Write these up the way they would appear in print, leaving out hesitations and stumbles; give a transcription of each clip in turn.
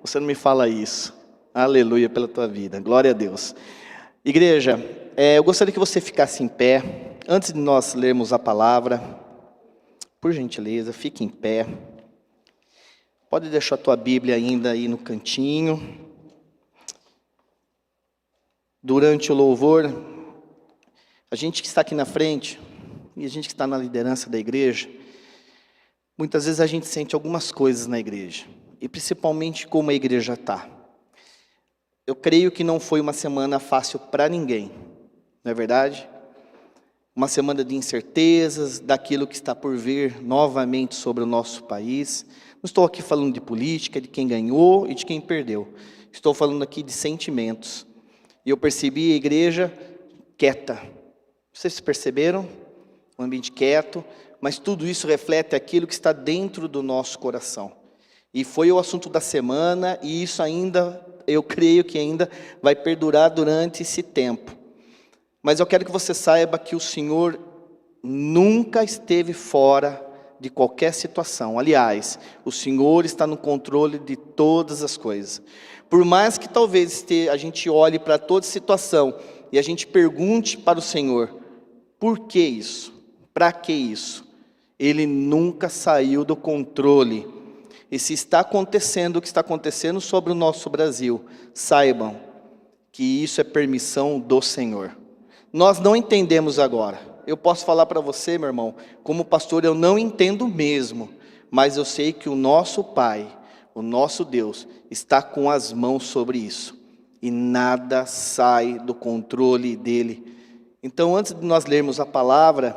você não me fala isso. Aleluia pela tua vida, glória a Deus. Igreja, eu gostaria que você ficasse em pé, antes de nós lermos a palavra. Por gentileza, fique em pé. Pode deixar a tua Bíblia ainda aí no cantinho. Durante o louvor, a gente que está aqui na frente, e a gente que está na liderança da igreja, muitas vezes a gente sente algumas coisas na igreja, e principalmente como a igreja está. Eu creio que não foi uma semana fácil para ninguém, não é verdade? Uma semana de incertezas, daquilo que está por vir novamente sobre o nosso país. Não estou aqui falando de política, de quem ganhou e de quem perdeu. Estou falando aqui de sentimentos. E eu percebi a igreja quieta. Vocês perceberam? Um ambiente quieto, mas tudo isso reflete aquilo que está dentro do nosso coração. E foi o assunto da semana, e isso ainda, eu creio que ainda vai perdurar durante esse tempo. Mas eu quero que você saiba que o Senhor nunca esteve fora de qualquer situação. Aliás, o Senhor está no controle de todas as coisas. Por mais que talvez a gente olhe para toda situação e a gente pergunte para o Senhor, por que isso? Para que isso? Ele nunca saiu do controle. E se está acontecendo o que está acontecendo sobre o nosso Brasil, saibam que isso é permissão do Senhor. Nós não entendemos agora. Eu posso falar para você, meu irmão, como pastor, eu não entendo mesmo, mas eu sei que o nosso Pai, o nosso Deus, está com as mãos sobre isso, e nada sai do controle dele. Então, antes de nós lermos a palavra,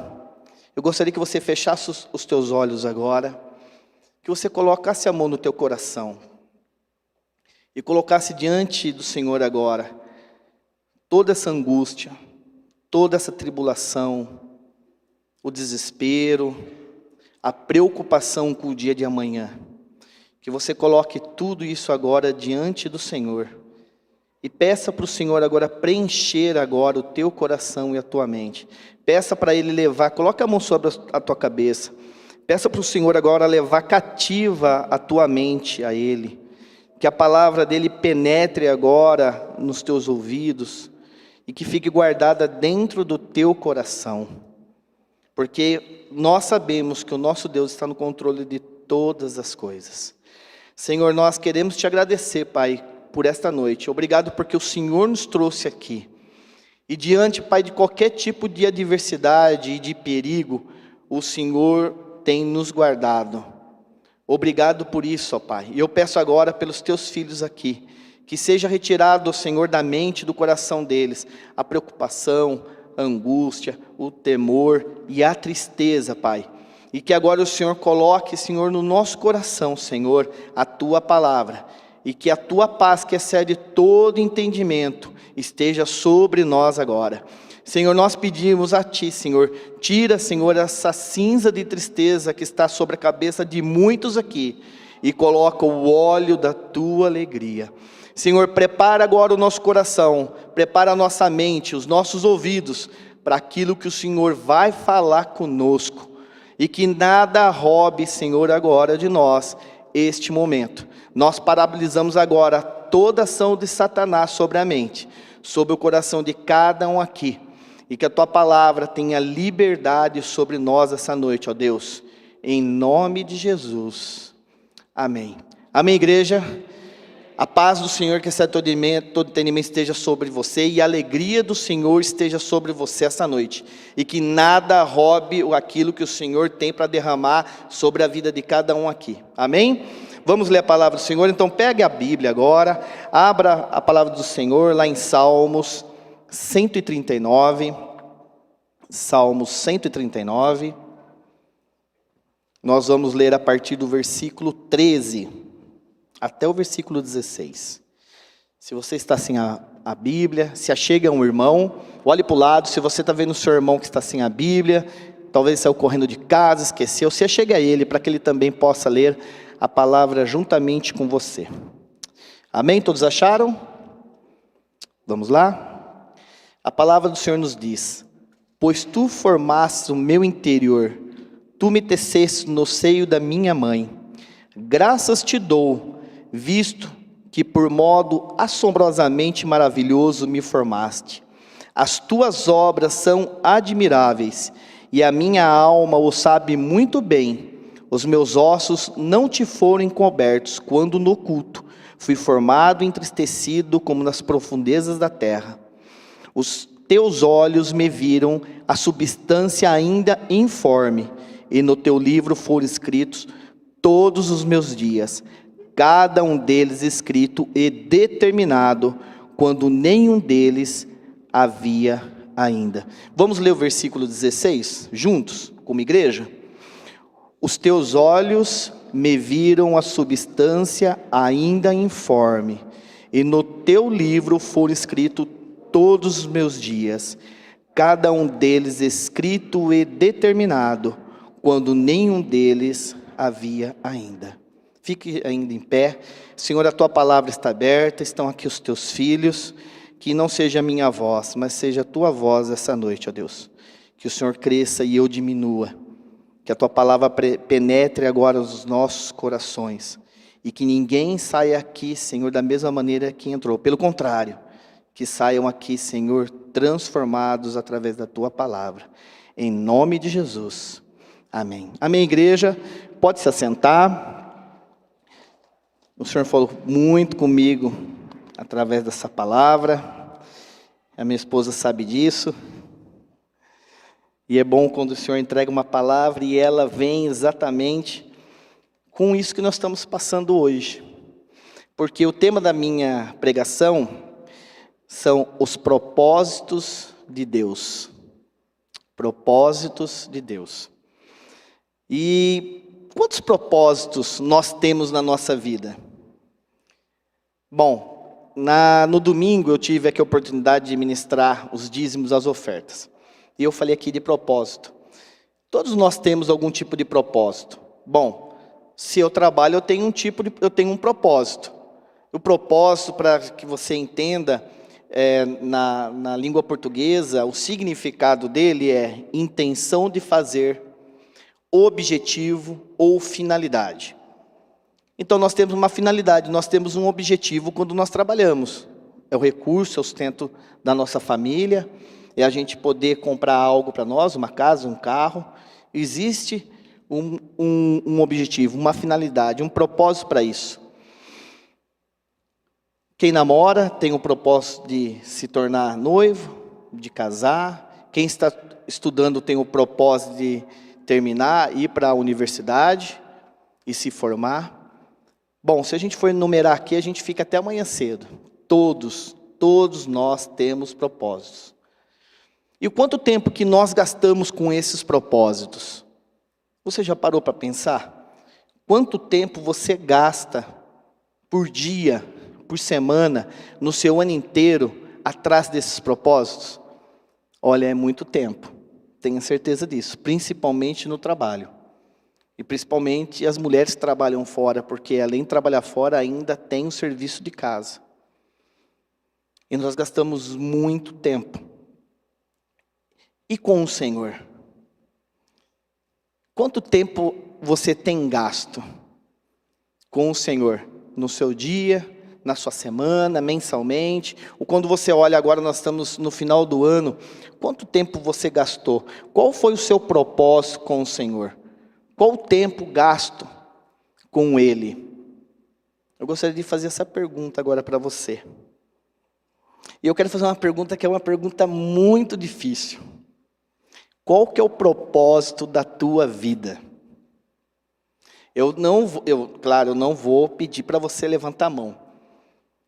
eu gostaria que você fechasse os teus olhos agora, que você colocasse a mão no teu coração, e colocasse diante do Senhor agora, toda essa angústia, toda essa tribulação, o desespero, a preocupação com o dia de amanhã. Que você coloque tudo isso agora diante do Senhor. E peça para o Senhor agora preencher agora o teu coração e a tua mente. Peça para Ele levar, coloque a mão sobre a tua cabeça. Peça para o Senhor agora levar cativa a tua mente a Ele. Que a palavra dEle penetre agora nos teus ouvidos. E que fique guardada dentro do teu coração. Porque nós sabemos que o nosso Deus está no controle de todas as coisas. Senhor, nós queremos te agradecer, Pai, por esta noite. Obrigado porque o Senhor nos trouxe aqui. E diante, Pai, de qualquer tipo de adversidade e de perigo, o Senhor tem nos guardado. Obrigado por isso, ó Pai. E eu peço agora pelos teus filhos aqui, que seja retirado, Senhor, da mente, do coração deles, a preocupação, a angústia, o temor e a tristeza, Pai. E que agora o Senhor coloque, Senhor, no nosso coração, Senhor, a Tua palavra. E que a Tua paz, que excede todo entendimento, esteja sobre nós agora. Senhor, nós pedimos a Ti, Senhor, tira, Senhor, essa cinza de tristeza que está sobre a cabeça de muitos aqui. E coloca o óleo da Tua alegria. Senhor, prepara agora o nosso coração, prepara a nossa mente, os nossos ouvidos, para aquilo que o Senhor vai falar conosco. E que nada roube, Senhor, agora de nós, este momento. Nós paralisamos agora toda ação de Satanás sobre a mente, sobre o coração de cada um aqui. E que a Tua palavra tenha liberdade sobre nós essa noite, ó Deus. Em nome de Jesus. Amém. Amém, igreja? A paz do Senhor, que excede todo entendimento, esteja sobre você, e a alegria do Senhor esteja sobre você essa noite, e que nada roube aquilo que o Senhor tem para derramar sobre a vida de cada um aqui, amém? Vamos ler a palavra do Senhor, então pegue a Bíblia agora, abra a palavra do Senhor lá em Salmos 139, Salmos 139, nós vamos ler a partir do versículo 13, até o versículo 16. Se você está sem a Bíblia, se achega um irmão, olhe para o lado. Se você está vendo o seu irmão que está sem a Bíblia, talvez saiu correndo de casa, esqueceu, se achega a ele, para que ele também possa ler a palavra juntamente com você. Amém? Todos acharam? Vamos lá? A palavra do Senhor nos diz: pois tu formaste o meu interior, tu me teceste no seio da minha mãe. Graças te dou, visto que por modo assombrosamente maravilhoso me formaste. As tuas obras são admiráveis, e a minha alma o sabe muito bem. Os meus ossos não te foram encobertos, quando no oculto fui formado e entristecido como nas profundezas da terra. Os teus olhos me viram a substância ainda informe, e no teu livro foram escritos todos os meus dias, cada um deles escrito e determinado, quando nenhum deles havia ainda. Vamos ler o versículo 16, juntos, como igreja? Os teus olhos me viram a substância ainda informe, e no teu livro foram escritos todos os meus dias, cada um deles escrito e determinado, quando nenhum deles havia ainda. Fique ainda em pé. Senhor, a tua palavra está aberta, estão aqui os teus filhos. Que não seja a minha voz, mas seja a tua voz essa noite, ó Deus. Que o Senhor cresça e eu diminua. Que a tua palavra penetre agora nos nossos corações. E que ninguém saia aqui, Senhor, da mesma maneira que entrou. Pelo contrário, que saiam aqui, Senhor, transformados através da tua palavra. Em nome de Jesus. Amém. Amém, igreja. Pode se assentar. O Senhor falou muito comigo através dessa palavra. A minha esposa sabe disso. E é bom quando o Senhor entrega uma palavra e ela vem exatamente com isso que nós estamos passando hoje. Porque o tema da minha pregação são os propósitos de Deus. Propósitos de Deus. E quantos propósitos nós temos na nossa vida? Bom, no domingo eu tive aqui a oportunidade de ministrar os dízimos, as ofertas. E eu falei aqui de propósito. Todos nós temos algum tipo de propósito. Bom, se eu trabalho eu tenho um propósito. O propósito, para que você entenda, na língua portuguesa, o significado dele é intenção de fazer, objetivo ou finalidade. Então nós temos uma finalidade, nós temos um objetivo quando nós trabalhamos. É o recurso, é o sustento da nossa família, é a gente poder comprar algo para nós, uma casa, um carro. Existe um objetivo, uma finalidade, um propósito para isso. Quem namora tem o propósito de se tornar noivo, de casar. Quem está estudando tem o propósito de terminar, ir para a universidade e se formar. Bom, se a gente for enumerar aqui, a gente fica até amanhã cedo. Todos nós temos propósitos. E o quanto tempo que nós gastamos com esses propósitos? Você já parou para pensar? Quanto tempo você gasta por dia, por semana, no seu ano inteiro, atrás desses propósitos? Olha, é muito tempo. Tenha certeza disso, principalmente no trabalho. E principalmente as mulheres que trabalham fora, porque além de trabalhar fora, ainda tem o serviço de casa. E nós gastamos muito tempo. E com o Senhor? Quanto tempo você tem gasto com o Senhor? No seu dia, na sua semana, mensalmente? Ou quando você olha agora, nós estamos no final do ano, quanto tempo você gastou? Qual foi o seu propósito com o Senhor? Qual o tempo gasto com Ele? Eu gostaria de fazer essa pergunta agora para você. E eu quero fazer uma pergunta que é uma pergunta muito difícil. Qual que é o propósito da tua vida? Claro, eu não vou pedir para você levantar a mão.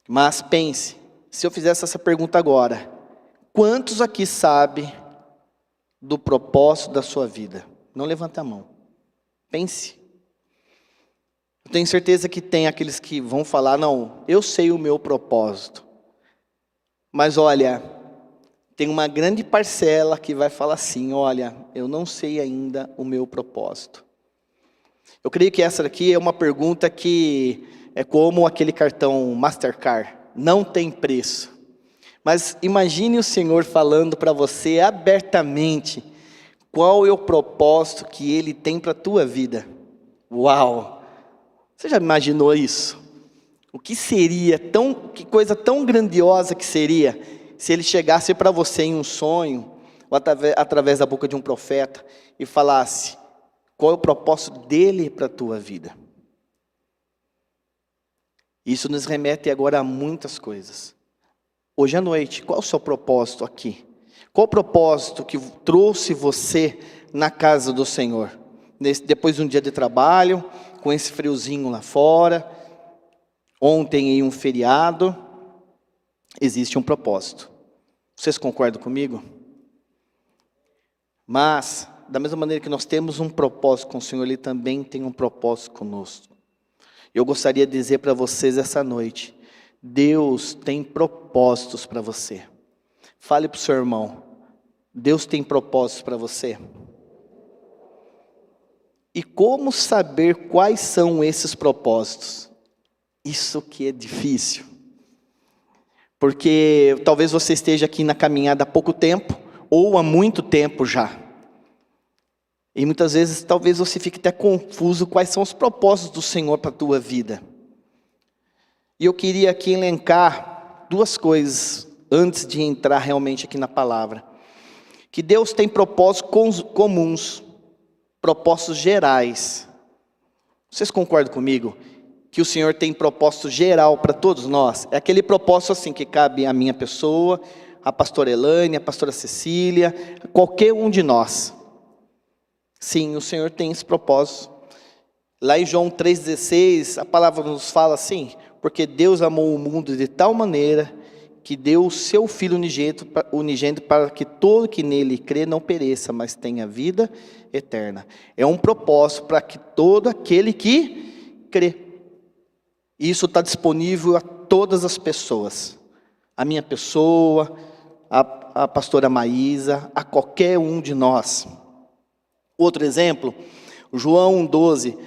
Mas pense, se eu fizesse essa pergunta agora, quantos aqui sabem do propósito da sua vida? Não levanta a mão. Pense. Eu tenho certeza que tem aqueles que vão falar, não, eu sei o meu propósito. Mas olha, tem uma grande parcela que vai falar assim, olha, eu não sei ainda o meu propósito. Eu creio que essa aqui é uma pergunta que é como aquele cartão Mastercard, não tem preço. Mas imagine o Senhor falando para você abertamente, qual é o propósito que Ele tem para a tua vida? Uau! Você já imaginou isso? O que seria que coisa tão grandiosa que seria se ele chegasse para você em um sonho, ou através da boca de um profeta, e falasse qual é o propósito dele para a tua vida. Isso nos remete agora a muitas coisas. Hoje à noite, qual é o seu propósito aqui? Qual o propósito que trouxe você na casa do Senhor? Depois de um dia de trabalho, com esse friozinho lá fora, ontem em um feriado, existe um propósito. Vocês concordam comigo? Mas, da mesma maneira que nós temos um propósito com o Senhor, Ele também tem um propósito conosco. Eu gostaria de dizer para vocês essa noite, Deus tem propósitos para você. Fale para o seu irmão, Deus tem propósitos para você. E como saber quais são esses propósitos? Isso que é difícil. Porque talvez você esteja aqui na caminhada há pouco tempo, ou há muito tempo já. E muitas vezes talvez você fique até confuso quais são os propósitos do Senhor para a tua vida. E eu queria aqui elencar duas coisas, antes de entrar realmente aqui na palavra. Que Deus tem propósitos comuns, propósitos gerais. Vocês concordam comigo? Que o Senhor tem propósito geral para todos nós? É aquele propósito assim que cabe à minha pessoa, à pastora Elaine, à pastora Cecília, a qualquer um de nós. Sim, o Senhor tem esse propósito. Lá em João 3,16, a palavra nos fala assim: porque Deus amou o mundo de tal maneira que deu o seu Filho unigênito para que todo que nele crê não pereça, mas tenha vida eterna. É um propósito para que todo aquele que crê. Isso está disponível a todas as pessoas. A minha pessoa, a pastora Maísa, a qualquer um de nós. Outro exemplo, João 1,12.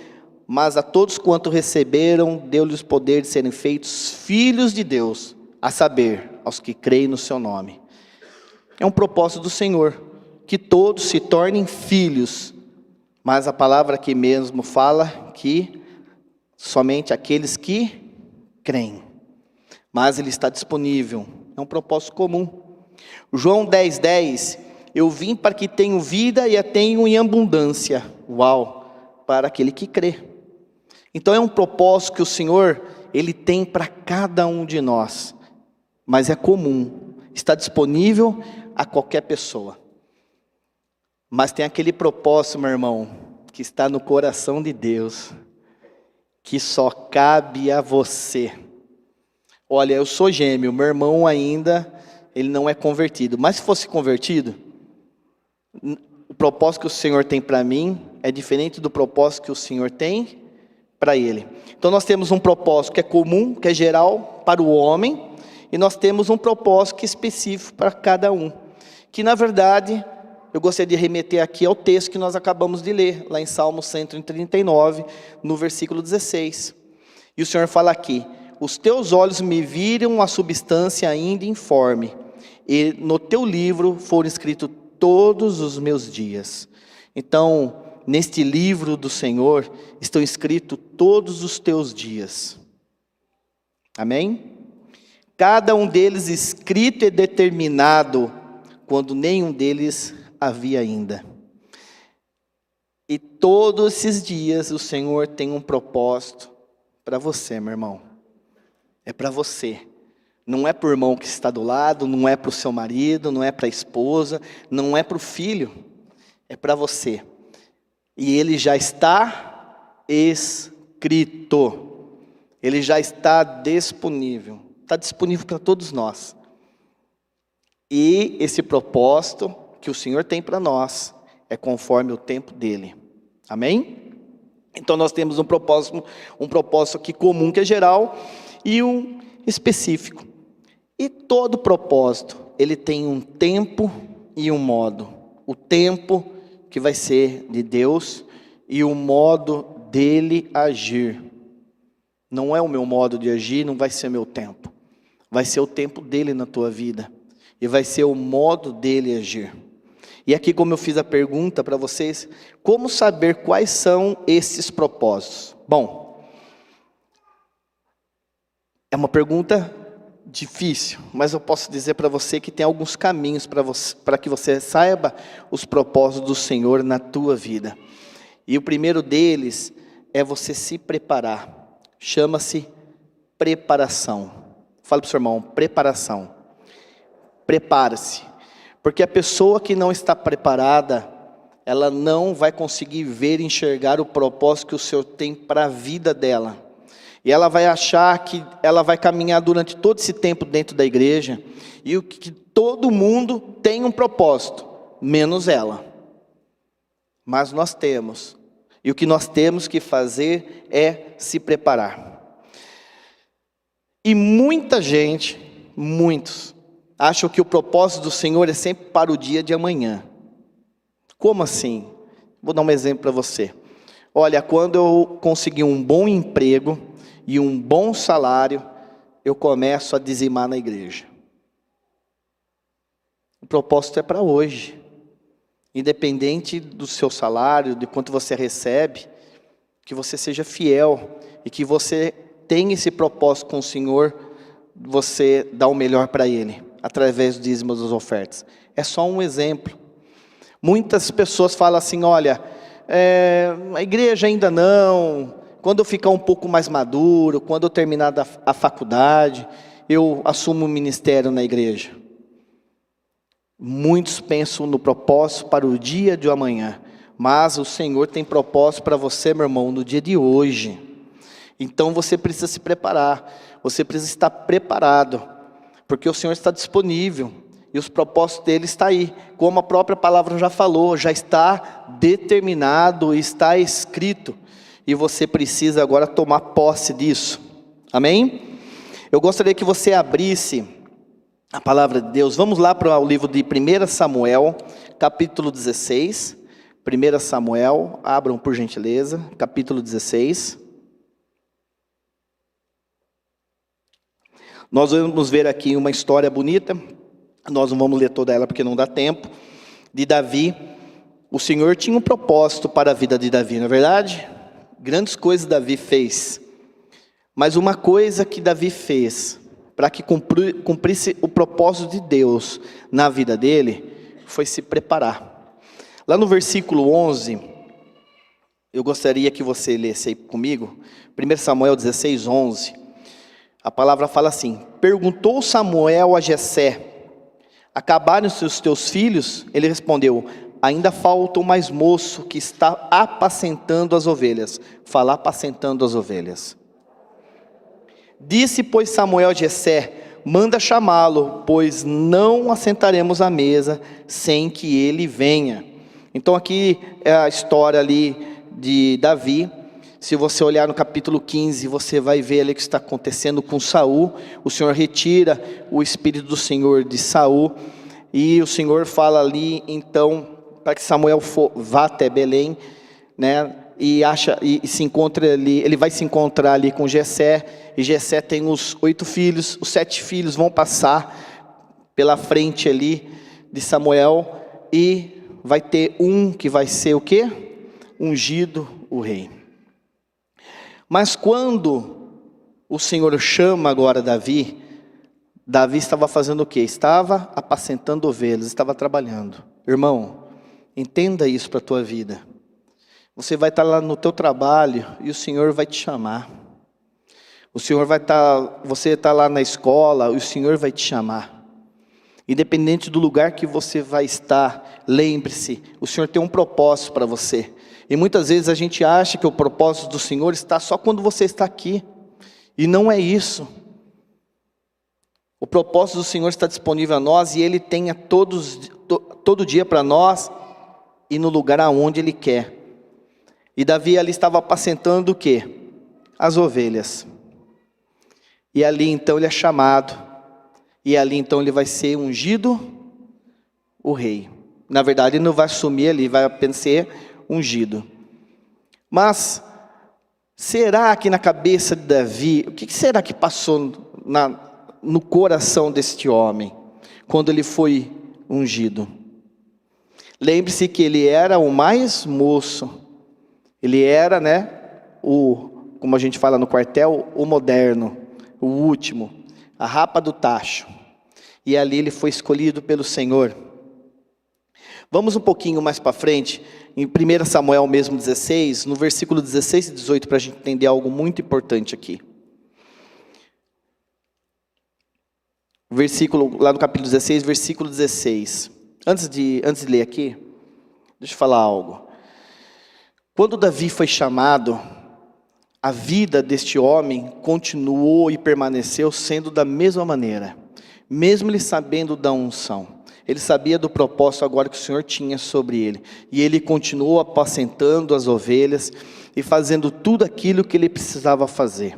Mas a todos quanto receberam, deu-lhes poder de serem feitos filhos de Deus, a saber, aos que creem no seu nome. É um propósito do Senhor, que todos se tornem filhos. Mas a palavra aqui mesmo fala que somente aqueles que creem. Mas ele está disponível, é um propósito comum. João 10,10. Eu vim para que tenham vida e a tenham em abundância. Uau! Para aquele que crê. Então é um propósito que o Senhor, Ele tem para cada um de nós. Mas é comum, está disponível a qualquer pessoa. Mas tem aquele propósito, meu irmão, que está no coração de Deus, que só cabe a você. Olha, eu sou gêmeo, meu irmão ainda, ele não é convertido. Mas se fosse convertido, o propósito que o Senhor tem para mim é diferente do propósito que o Senhor tem para ele. Então nós temos um propósito que é comum, que é geral para o homem, e nós temos um propósito que é específico para cada um. Que na verdade, eu gostaria de remeter aqui ao texto que nós acabamos de ler, lá em Salmo 139, no versículo 16. E o Senhor fala aqui: os teus olhos me viram a substância ainda informe, e no teu livro foram escritos todos os meus dias. Então, neste livro do Senhor, estão escritos todos os teus dias. Amém? Cada um deles escrito e determinado, quando nenhum deles havia ainda. E todos esses dias o Senhor tem um propósito para você, meu irmão. É para você. Não é para o irmão que está do lado, não é para o seu marido, não é para a esposa, não é para o filho. É para você. E ele já está escrito. Ele já está disponível. Está disponível para todos nós. E esse propósito que o Senhor tem para nós é conforme o tempo dele. Amém? Então nós temos um propósito aqui comum, que é geral, e um específico. E todo propósito, ele tem um tempo e um modo. O tempo que vai ser de Deus e o modo dele agir. Não é o meu modo de agir, não vai ser meu tempo. Vai ser o tempo dele na tua vida. E vai ser o modo dele agir. E aqui, como eu fiz a pergunta para vocês, como saber quais são esses propósitos? Bom, É uma pergunta difícil, mas eu posso dizer para você que tem alguns caminhos para que você saiba os propósitos do Senhor na tua vida. E o primeiro deles é você se preparar. Chama-se preparação. Fala para o seu irmão, preparação. Prepare-se. Porque a pessoa que não está preparada, ela não vai conseguir ver e enxergar o propósito que o Senhor tem para a vida dela. E ela vai achar que ela vai caminhar durante todo esse tempo dentro da igreja, e que todo mundo tem um propósito, menos ela. Mas nós temos. E o que nós temos que fazer é se preparar. E muita gente, muitos, acham que o propósito do Senhor é sempre para o dia de amanhã. Como assim? Vou dar um exemplo para você. Olha, quando eu conseguir um bom emprego e um bom salário, eu começo a dizimar na igreja. O propósito é para hoje. Independente do seu salário, de quanto você recebe, que você seja fiel e que você tenha esse propósito com o Senhor, você dá o melhor para Ele, através do dízimo das ofertas. É só um exemplo. Muitas pessoas falam assim, olha, a igreja ainda não, quando eu ficar um pouco mais maduro, quando eu terminar a faculdade, eu assumo o ministério na igreja. Muitos pensam no propósito para o dia de amanhã, mas o Senhor tem propósito para você, meu irmão, no dia de hoje. Então você precisa se preparar, você precisa estar preparado, porque o Senhor está disponível, e os propósitos dele estão aí, como a própria palavra já falou, já está determinado, está escrito, e você precisa agora tomar posse disso, amém? Eu gostaria que você abrisse a palavra de Deus. Vamos lá para o livro de 1 Samuel, capítulo 16, 1 Samuel, abram por gentileza, capítulo 16. Nós vamos ver aqui uma história bonita, nós não vamos ler toda ela porque não dá tempo, de Davi. O Senhor tinha um propósito para a vida de Davi, não é verdade? Grandes coisas Davi fez, mas uma coisa que Davi fez, para que cumprisse o propósito de Deus na vida dele, foi se preparar. Lá no versículo 11, eu gostaria que você lesse aí comigo, 1 Samuel 16, 11, a palavra fala assim: perguntou Samuel a Jessé, acabaram-se os teus filhos? Ele respondeu, ainda falta o mais moço que está apacentando as ovelhas. Fala, apacentando as ovelhas. Disse, pois, Samuel a Jessé, manda chamá-lo, pois não assentaremos à mesa sem que ele venha. Então aqui é a história ali de Davi. Se você olhar no capítulo 15, você vai ver ali o que está acontecendo com Saul. O Senhor retira o Espírito do Senhor de Saul, e o Senhor fala ali, então, para que Samuel vá até Belém, né? E se encontra ali, ele vai se encontrar ali com Jessé, e Jessé tem os 8 filhos, os 7 filhos vão passar pela frente ali de Samuel, e vai ter um que vai ser o quê? Ungido o rei. Mas quando o Senhor chama agora Davi, Davi estava fazendo o quê? Estava apacentando ovelhas, estava trabalhando. Irmão, entenda isso para a tua vida. Você vai estar lá no teu trabalho e o Senhor vai te chamar. Você está lá na escola e o Senhor vai te chamar. Independente do lugar que você vai estar, lembre-se, o Senhor tem um propósito para você. E muitas vezes a gente acha que o propósito do Senhor está só quando você está aqui. E não é isso. O propósito do Senhor está disponível a nós, e Ele tem todo dia para nós, e no lugar aonde Ele quer. E Davi ali estava apacentando o quê? As ovelhas. E ali então ele é chamado. E ali então ele vai ser ungido o rei. Na verdade ele não vai assumir ali, vai apenas ser ungido. Mas será que na cabeça de Davi, o que será que passou no coração deste homem quando ele foi ungido? Lembre-se que ele era o mais moço. Ele era, como a gente fala no quartel, o moderno, o último, a rapa do tacho. E ali ele foi escolhido pelo Senhor. Vamos um pouquinho mais para frente, em 1 Samuel mesmo 16, no versículo 16 e 18, para a gente entender algo muito importante aqui. Versículo, lá no capítulo 16, versículo 16. Antes de ler aqui, deixa eu falar algo. Quando Davi foi chamado, a vida deste homem continuou e permaneceu sendo da mesma maneira. Mesmo ele sabendo da unção. Ele sabia do propósito agora que o Senhor tinha sobre ele. E ele continuou apacentando as ovelhas e fazendo tudo aquilo que ele precisava fazer.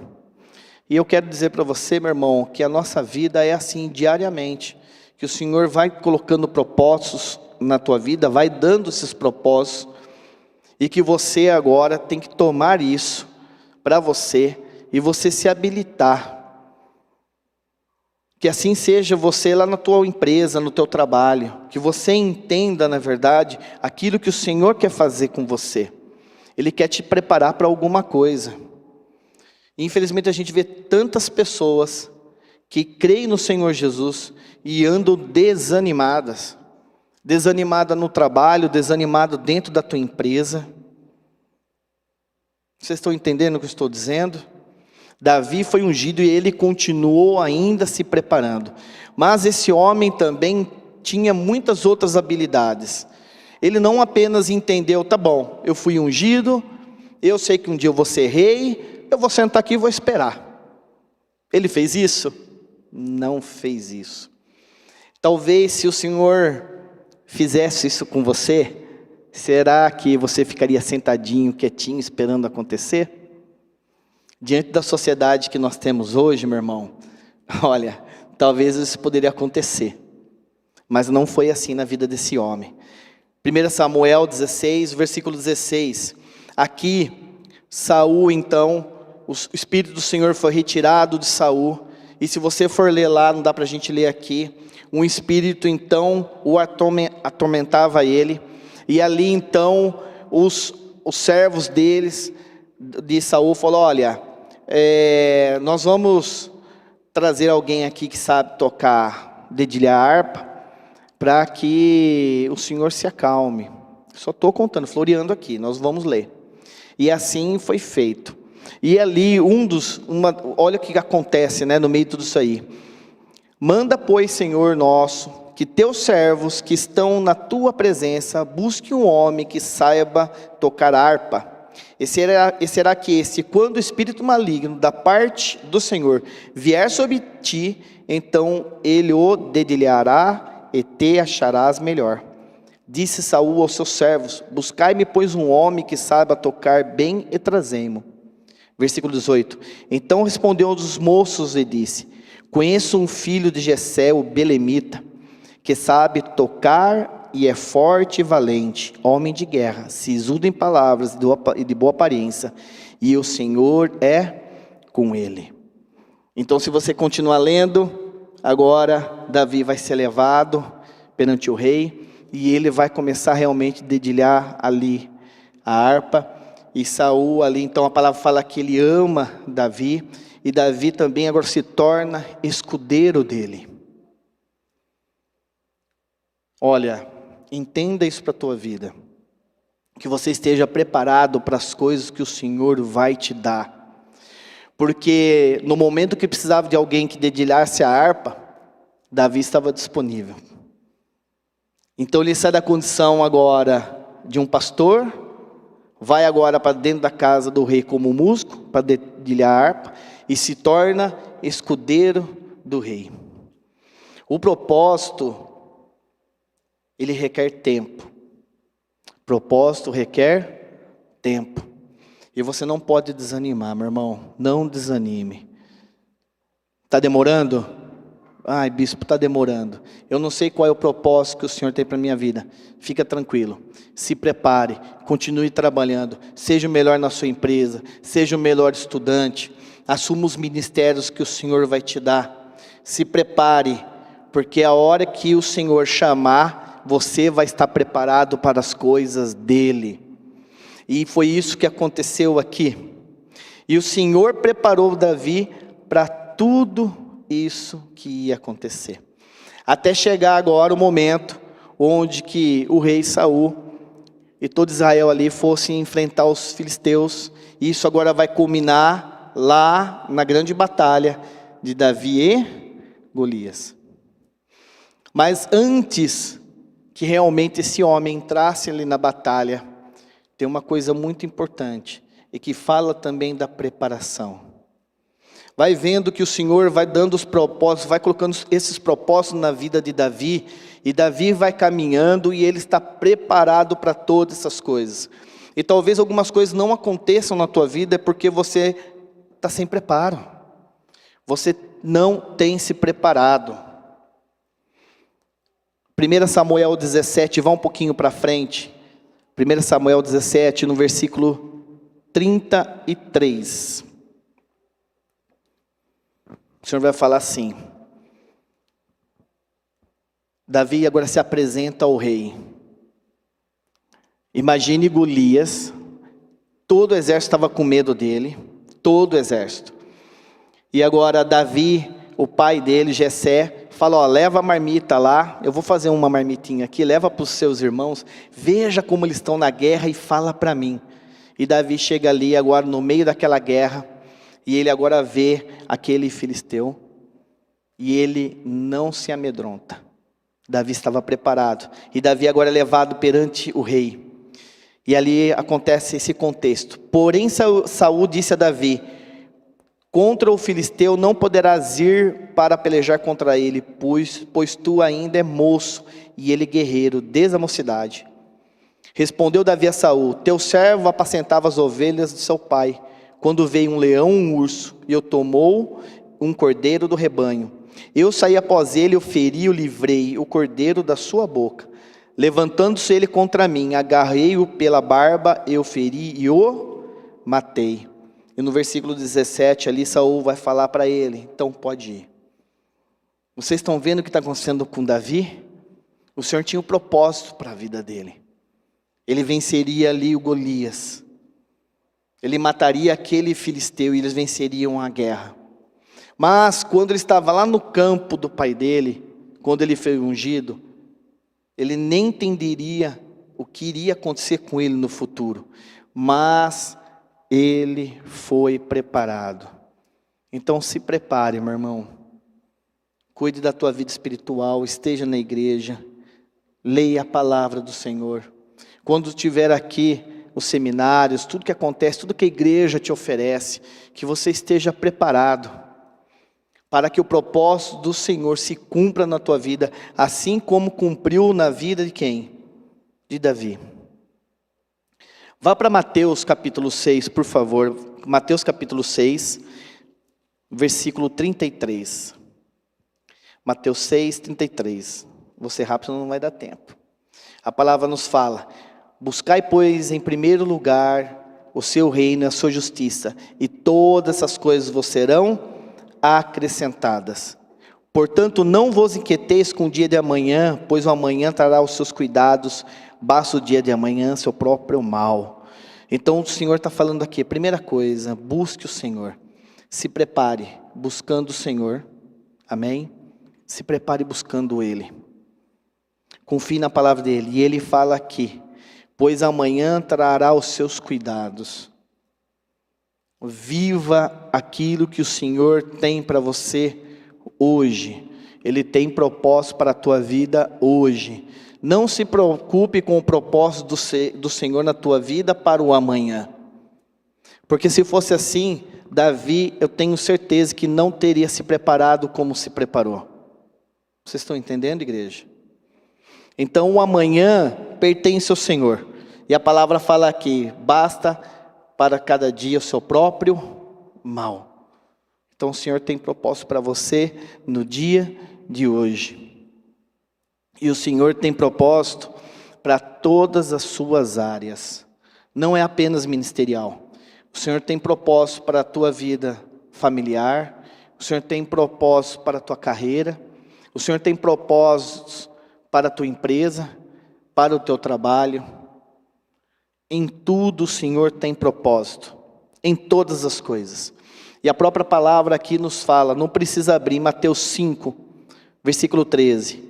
E eu quero dizer para você, meu irmão, que a nossa vida é assim diariamente. Que o Senhor vai colocando propósitos na tua vida, vai dando esses propósitos. E que você agora tem que tomar isso para você e você se habilitar. Que assim seja você lá na tua empresa, no teu trabalho. Que você entenda, na verdade, aquilo que o Senhor quer fazer com você. Ele quer te preparar para alguma coisa. Infelizmente a gente vê tantas pessoas que creem no Senhor Jesus e andam desanimadas. Desanimada no trabalho, desanimada dentro da tua empresa. Vocês estão entendendo o que eu estou dizendo? Davi foi ungido e ele continuou ainda se preparando. Mas esse homem também tinha muitas outras habilidades. Ele não apenas entendeu, tá bom, eu fui ungido, eu sei que um dia eu vou ser rei, eu vou sentar aqui e vou esperar. Ele fez isso? Não fez isso. Talvez se o Senhor fizesse isso com você, será que você ficaria sentadinho, quietinho, esperando acontecer? Diante da sociedade que nós temos hoje, meu irmão, olha, talvez isso poderia acontecer. Mas não foi assim na vida desse homem. 1 Samuel 16, versículo 16. Aqui, Saul, então, o Espírito do Senhor foi retirado de Saul. E se você for ler lá, não dá para a gente ler aqui. Um espírito, então, o atormentava ele. E ali, então, os servos deles, de Saul, falou, olha, nós vamos trazer alguém aqui que sabe tocar, dedilhar harpa, para que o Senhor se acalme. Só estou contando, floreando aqui, nós vamos ler. E assim foi feito. E ali, olha o que acontece, né, no meio de tudo isso aí. Manda, pois, Senhor nosso, que teus servos que estão na tua presença, busquem um homem que saiba tocar harpa. E será que quando o espírito maligno da parte do Senhor vier sobre ti, então ele o dedilhará e te acharás melhor. Disse Saul aos seus servos, buscai-me, pois, um homem que saiba tocar bem e trazei-mo. Versículo 18. Então respondeu um dos moços e disse, conheço um filho de Jessé, o belemita, que sabe tocar e é forte e valente, homem de guerra, sisudo em palavras e de boa aparência, e o Senhor é com ele. Então, se você continuar lendo, agora Davi vai ser levado perante o rei, e ele vai começar realmente a dedilhar ali a harpa, e Saul ali, então a palavra fala que ele ama Davi, e Davi também agora se torna escudeiro dele. Olha, entenda isso para a tua vida, que você esteja preparado para as coisas que o Senhor vai te dar, porque no momento que precisava de alguém que dedilhasse a harpa, Davi estava disponível. Então ele sai da condição agora de um pastor, vai agora para dentro da casa do rei como músico, para dedilhar a harpa, e se torna escudeiro do rei. O propósito, ele requer tempo. Propósito requer tempo. E você não pode desanimar, meu irmão. Não desanime. Está demorando? Ai, bispo, está demorando. Eu não sei qual é o propósito que o Senhor tem para a minha vida. Fica tranquilo. Se prepare. Continue trabalhando. Seja o melhor na sua empresa. Seja o melhor estudante. Assuma os ministérios que o Senhor vai te dar. Se prepare. Porque a hora que o Senhor chamar, você vai estar preparado para as coisas dele. E foi isso que aconteceu aqui. E o Senhor preparou Davi para tudo isso que ia acontecer. Até chegar agora o momento onde que o rei Saul e todo Israel ali fossem enfrentar os filisteus. E isso agora vai culminar lá na grande batalha de Davi e Golias. Mas antes que realmente esse homem entrasse ali na batalha, tem uma coisa muito importante e que fala também da preparação. Vai vendo que o Senhor vai dando os propósitos, vai colocando esses propósitos na vida de Davi, e Davi vai caminhando e ele está preparado para todas essas coisas. E talvez algumas coisas não aconteçam na tua vida porque você está sem preparo. Você não tem se preparado. 1 Samuel 17, vá um pouquinho para frente. 1 Samuel 17, no versículo 33. O Senhor vai falar assim: Davi agora se apresenta ao rei. Imagine Golias, todo o exército estava com medo dele, todo o exército. E agora Davi, o pai dele, Jessé, fala: ó, leva a marmita lá, eu vou fazer uma marmitinha aqui, leva para os seus irmãos, veja como eles estão na guerra e fala para mim. E Davi chega ali agora no meio daquela guerra, e ele agora vê aquele filisteu, e ele não se amedronta. Davi estava preparado, e Davi agora é levado perante o rei. E ali acontece esse contexto. Porém Saul disse a Davi: contra o filisteu não poderás ir para pelejar contra ele, pois tu ainda é moço, e ele guerreiro, desde a mocidade. Respondeu Davi a Saul: teu servo apacentava as ovelhas de seu pai, quando veio um leão, um urso, e eu tomou um cordeiro do rebanho. Eu saí após ele, eu feri, o livrei, o cordeiro da sua boca. Levantando-se ele contra mim, agarrei-o pela barba, eu feri e o matei. E no versículo 17 ali, Saul vai falar para ele: então pode ir. Vocês estão vendo o que está acontecendo com Davi? O Senhor tinha um propósito para a vida dele. Ele venceria ali o Golias. Ele mataria aquele filisteu e eles venceriam a guerra. Mas quando ele estava lá no campo do pai dele, quando ele foi ungido, ele nem entenderia o que iria acontecer com ele no futuro. Mas ele foi preparado. Então se prepare, meu irmão. Cuide da tua vida espiritual, esteja na igreja, leia a palavra do Senhor. Quando estiver aqui, os seminários, tudo que acontece, tudo que a igreja te oferece, que você esteja preparado, para que o propósito do Senhor se cumpra na tua vida, assim como cumpriu na vida de quem? De Davi. Vá para Mateus capítulo 6, por favor. Mateus capítulo 6, versículo 33. Mateus 6, 33. Vou ser rápido, não vai dar tempo. A palavra nos fala: buscai, pois, em primeiro lugar o seu reino e a sua justiça, e todas essas coisas vos serão acrescentadas. Portanto, não vos inquieteis com o dia de amanhã, pois o amanhã trará os seus cuidados, basta o dia de amanhã seu próprio mal. Então o Senhor está falando aqui, primeira coisa, busque o Senhor, se prepare buscando o Senhor, amém? Se prepare buscando Ele, confie na palavra dEle, e Ele fala aqui: pois amanhã trará os seus cuidados. Viva aquilo que o Senhor tem para você hoje. Ele tem propósito para a tua vida hoje. Não se preocupe com o propósito do Senhor na tua vida para o amanhã. Porque se fosse assim, Davi, eu tenho certeza que não teria se preparado como se preparou. Vocês estão entendendo, igreja? Então o amanhã pertence ao Senhor. E a palavra fala aqui: basta para cada dia o seu próprio mal. Então o Senhor tem propósito para você no dia de hoje. E o Senhor tem propósito para todas as suas áreas. Não é apenas ministerial. O Senhor tem propósito para a tua vida familiar. O Senhor tem propósito para a tua carreira. O Senhor tem propósitos para a tua empresa, para o teu trabalho. Em tudo o Senhor tem propósito, em todas as coisas. E a própria palavra aqui nos fala, não precisa abrir, Mateus 5, versículo 13.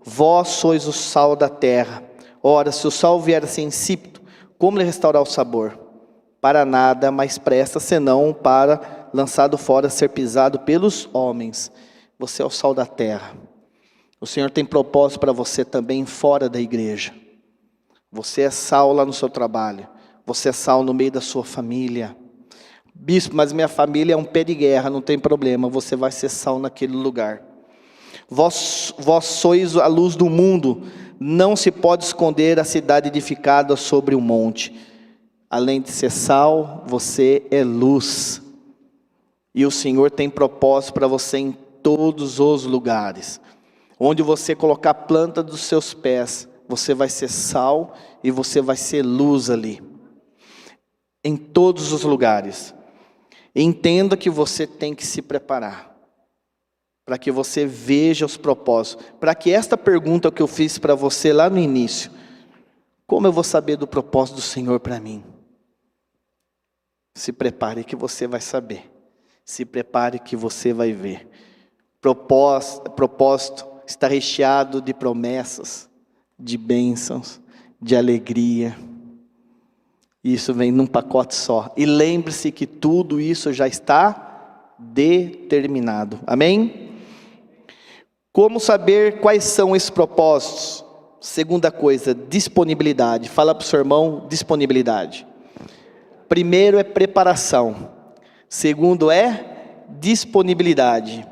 Vós sois o sal da terra. Ora, se o sal vier a ser insípido, como lhe restaurar o sabor? Para nada mais presta, senão para, lançado fora, ser pisado pelos homens. Você é o sal da terra. O Senhor tem propósito para você também fora da igreja. Você é sal lá no seu trabalho. Você é sal no meio da sua família. Bispo, mas minha família é um pé de guerra, não tem problema. Você vai ser sal naquele lugar. Vós sois a luz do mundo. Não se pode esconder a cidade edificada sobre um monte. Além de ser sal, você é luz. E o Senhor tem propósito para você em todos os lugares. Onde você colocar a planta dos seus pés, você vai ser sal e você vai ser luz ali. Em todos os lugares. Entenda que você tem que se preparar. Para que você veja os propósitos. Para que esta pergunta que eu fiz para você lá no início. Como eu vou saber do propósito do Senhor para mim? Se prepare que você vai saber. Se prepare que você vai ver. Propósito está recheado de promessas, de bênçãos, de alegria. Isso vem num pacote só. E lembre-se que tudo isso já está determinado. Amém? Como saber quais são esses propósitos? Segunda coisa, disponibilidade. Fala para o seu irmão, disponibilidade. Primeiro é preparação. Segundo é disponibilidade.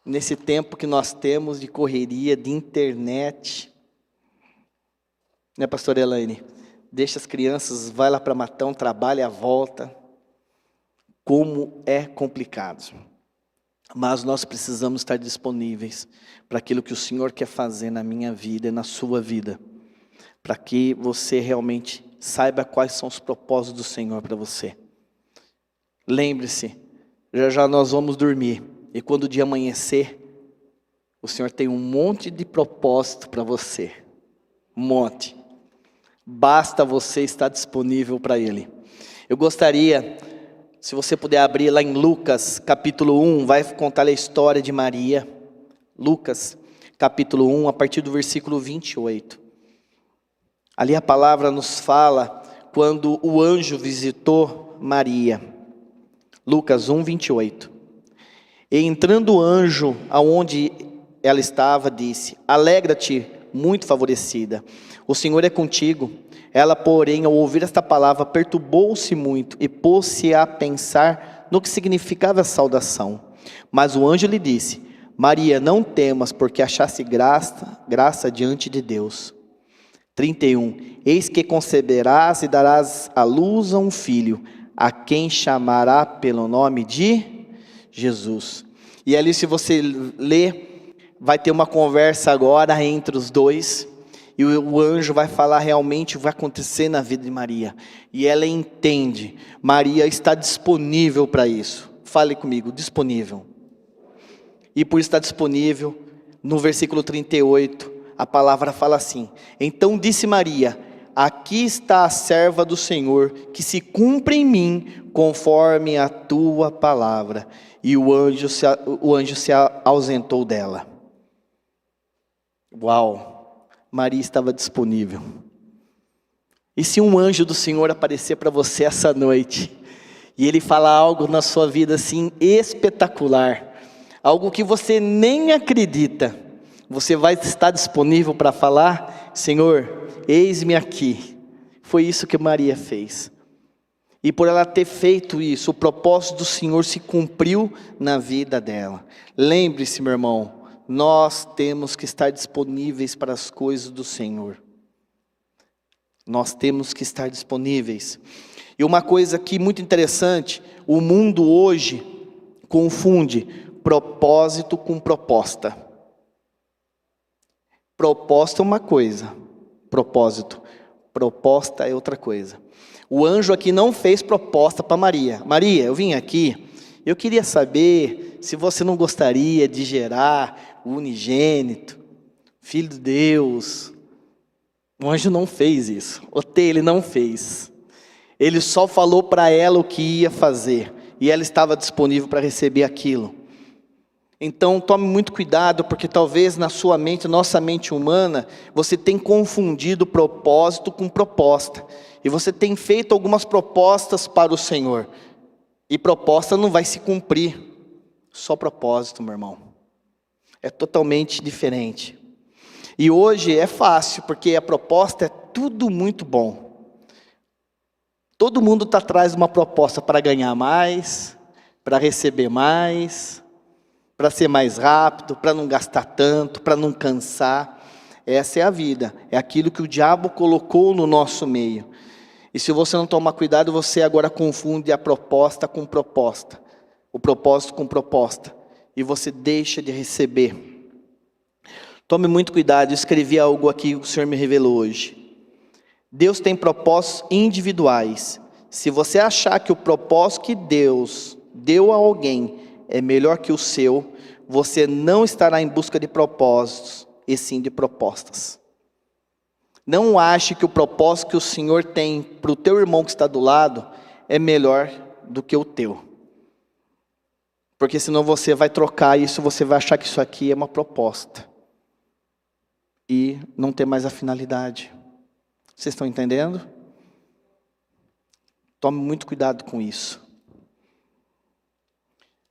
Nesse tempo que nós temos de correria, de internet, né, pastora Elaine? Deixa as crianças, vai lá para Matão, trabalha a volta. Como é complicado. Mas nós precisamos estar disponíveis para aquilo que o Senhor quer fazer na minha vida e na sua vida. Para que você realmente saiba quais são os propósitos do Senhor para você. Lembre-se, já nós vamos dormir. E quando o dia amanhecer, o Senhor tem um monte de propósito para você. Um monte. Basta você estar disponível para Ele. Eu gostaria, se você puder abrir lá em Lucas, capítulo 1, vai contar a história de Maria. Lucas, capítulo 1, a partir do versículo 28. Ali a palavra nos fala quando o anjo visitou Maria. Lucas 1, 28. E entrando o anjo aonde ela estava, disse: alegra-te, muito favorecida, o Senhor é contigo. Ela, porém, ao ouvir esta palavra, perturbou-se muito e pôs-se a pensar no que significava a saudação. Mas o anjo lhe disse: Maria, não temas, porque achaste graça diante de Deus. 31. Eis que conceberás e darás à luz a um filho, a quem chamará pelo nome de Jesus. E ali, se você ler, vai ter uma conversa agora entre os dois. E o anjo vai falar realmente o que vai acontecer na vida de Maria. E ela entende. Maria está disponível para isso. Fale comigo, disponível. E por estar disponível, no versículo 38, a palavra fala assim: então disse Maria: aqui está a serva do Senhor, que se cumpre em mim conforme a tua palavra. E o anjo se ausentou dela. Uau! Maria estava disponível. E se um anjo do Senhor aparecer para você essa noite, e ele falar algo na sua vida assim espetacular, algo que você nem acredita, você vai estar disponível para falar: Senhor, eis-me aqui. Foi isso que Maria fez. E por ela ter feito isso, o propósito do Senhor se cumpriu na vida dela. Lembre-se, meu irmão, nós temos que estar disponíveis para as coisas do Senhor. Nós temos que estar disponíveis. E uma coisa aqui muito interessante, o mundo hoje confunde propósito com proposta. Proposta é uma coisa, propósito. Proposta é outra coisa. O anjo aqui não fez proposta para Maria. Maria, eu vim aqui, eu queria saber se você não gostaria de gerar o unigênito, Filho de Deus. O anjo não fez isso. Ele não fez. Ele só falou para ela o que ia fazer, e ela estava disponível para receber aquilo. Então tome muito cuidado, porque talvez na sua mente, nossa mente humana, você tem confundido propósito com proposta. E você tem feito algumas propostas para o Senhor. E proposta não vai se cumprir. Só propósito, meu irmão. É totalmente diferente. E hoje é fácil, porque a proposta é tudo muito bom. Todo mundo está atrás de uma proposta para ganhar mais, para receber mais, para ser mais rápido, para não gastar tanto, para não cansar. Essa é a vida, é aquilo que o diabo colocou no nosso meio. E se você não tomar cuidado, você agora confunde a proposta com proposta, o propósito com proposta, e você deixa de receber. Tome muito cuidado, eu escrevi algo aqui que o Senhor me revelou hoje. Deus tem propósitos individuais. Se você achar que o propósito que Deus deu a alguém é melhor que o seu, você não estará em busca de propósitos, e sim de propostas. Não ache que o propósito que o Senhor tem para o teu irmão que está do lado é melhor do que o teu. Porque senão você vai trocar isso, você vai achar que isso aqui é uma proposta. E não ter mais a finalidade. Vocês estão entendendo? Tome muito cuidado com isso.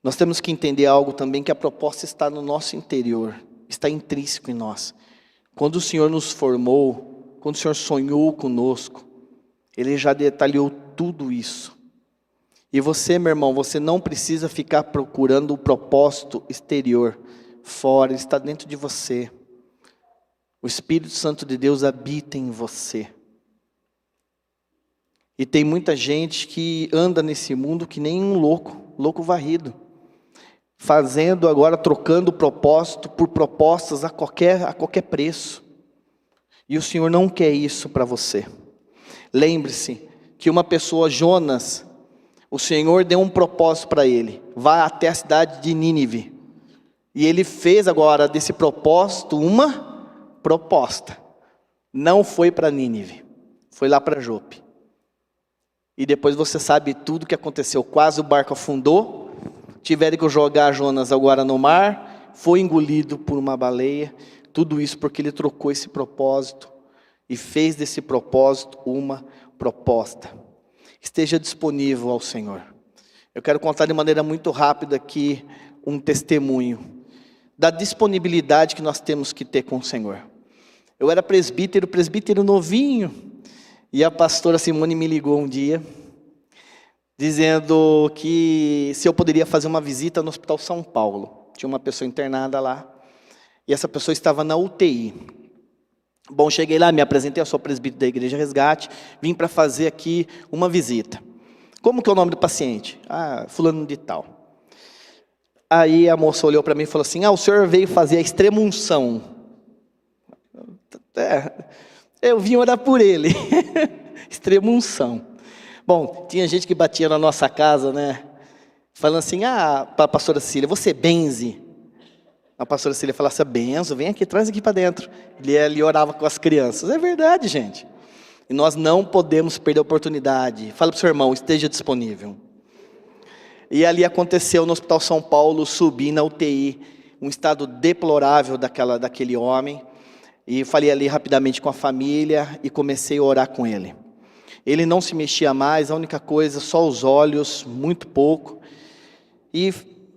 Nós temos que entender algo também, que a proposta está no nosso interior, está intrínseco em nós. Quando o Senhor nos formou, quando o Senhor sonhou conosco, Ele já detalhou tudo isso. E você, meu irmão, você não precisa ficar procurando o propósito exterior, fora, ele está dentro de você. O Espírito Santo de Deus habita em você. E tem muita gente que anda nesse mundo que nem um louco varrido. Fazendo agora, trocando propósito por propostas a qualquer preço. E o Senhor não quer isso para você. Lembre-se que uma pessoa, Jonas, o Senhor deu um propósito para ele. Vá até a cidade de Nínive. E ele fez agora desse propósito uma proposta. Não foi para Nínive, foi lá para Jope. E depois você sabe tudo o que aconteceu. Quase o barco afundou. Tiveram que jogar Jonas agora no mar. Foi engolido por uma baleia. Tudo isso porque ele trocou esse propósito. E fez desse propósito uma proposta. Esteja disponível ao Senhor. Eu quero contar de maneira muito rápida aqui um testemunho da disponibilidade que nós temos que ter com o Senhor. Eu era presbítero novinho. E a pastora Simone me ligou um dia, dizendo que se eu poderia fazer uma visita no Hospital São Paulo. Tinha uma pessoa internada lá, e essa pessoa estava na UTI. Bom, cheguei lá, me apresentei, eu sou presbítero da Igreja Resgate, vim para fazer aqui uma visita. Como que é o nome do paciente? Fulano de tal. Aí a moça olhou para mim e falou assim, o senhor veio fazer a extrema-unção. Eu vim orar por ele. Extrema-unção. Bom, tinha gente que batia na nossa casa, né? Falando assim, para a pastora Cília, você benze. A pastora Cília falava, benzo, vem aqui, traz aqui para dentro. Ele orava com as crianças. É verdade, gente. E nós não podemos perder a oportunidade. Fala para o seu irmão, esteja disponível. E ali aconteceu no Hospital São Paulo, subi na UTI, um estado deplorável daquele homem. E falei ali rapidamente com a família e comecei a orar com ele. Ele não se mexia mais, a única coisa, só os olhos, muito pouco. E